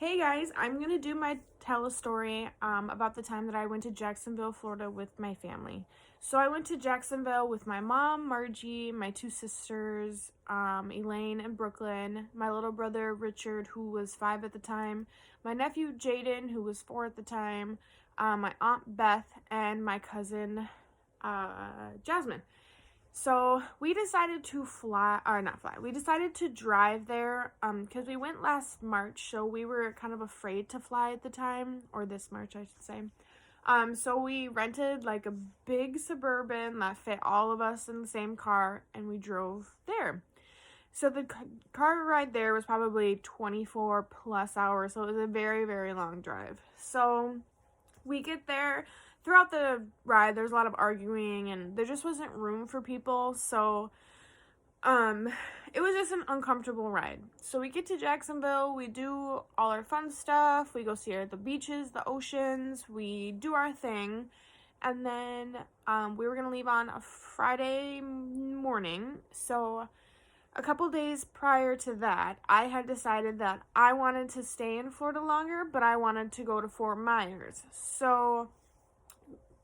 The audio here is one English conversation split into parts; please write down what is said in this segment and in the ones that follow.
Hey guys, I'm gonna tell a story about the time that I went to Jacksonville, Florida with my family. So I went to Jacksonville with my mom, Margie, my two sisters, Elaine and Brooklyn, my little brother Richard, who was 5 at the time, my nephew Jaden, who was 4 at the time, my aunt Beth, and my cousin Jasmine. So we decided to we decided to drive there because we went last March, so we were kind of afraid to fly at the time, or this March, I should say. So we rented like a big Suburban that fit all of us in the same car, and we drove there. So the car ride there was probably 24 plus hours, so it was a very, very long drive. So we get there. Throughout the ride, there's a lot of arguing, and there just wasn't room for people, so it was just an uncomfortable ride. So we get to Jacksonville, we do all our fun stuff, we go see the beaches, the oceans, we do our thing, and then we were gonna leave on a Friday morning. So a couple days prior to that, I had decided that I wanted to stay in Florida longer, but I wanted to go to Fort Myers. So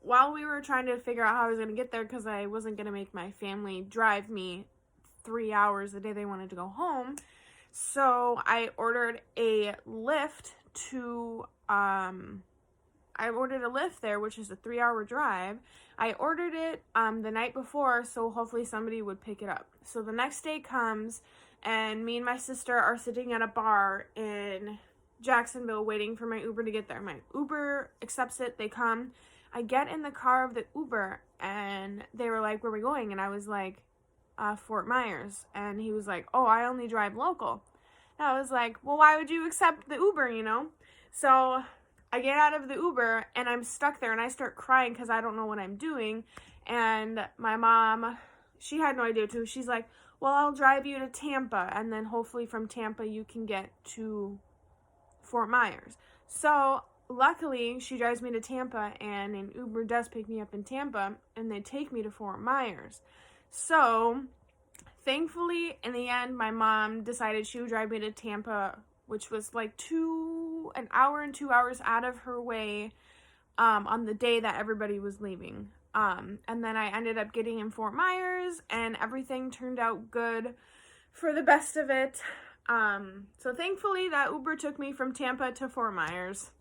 while we were trying to figure out how I was going to get there, because I wasn't going to make my family drive me 3 hours the day they wanted to go home, so I ordered a Lyft there, which is a 3-hour drive. I ordered it the night before, so hopefully somebody would pick it up. So the next day comes, and me and my sister are sitting at a bar in Jacksonville waiting for my Uber to get there. My Uber accepts it, they come. I get in the car of the Uber, and they were like, "Where are we going?" And I was like, Fort Myers. And he was like, "Oh, I only drive local." And I was like, "Well, why would you accept the Uber, So I get out of the Uber, and I'm stuck there, and I start crying because I don't know what I'm doing. And my mom, she had no idea too. She's like, "Well, I'll drive you to Tampa, and then hopefully from Tampa you can get to Fort Myers." So luckily, she drives me to Tampa, and an Uber does pick me up in Tampa, and they take me to Fort Myers. So thankfully, in the end, my mom decided she would drive me to Tampa, which was like an hour and 2 hours out of her way on the day that everybody was leaving. And then I ended up getting in Fort Myers, and everything turned out good for the best of it. So thankfully, that Uber took me from Tampa to Fort Myers.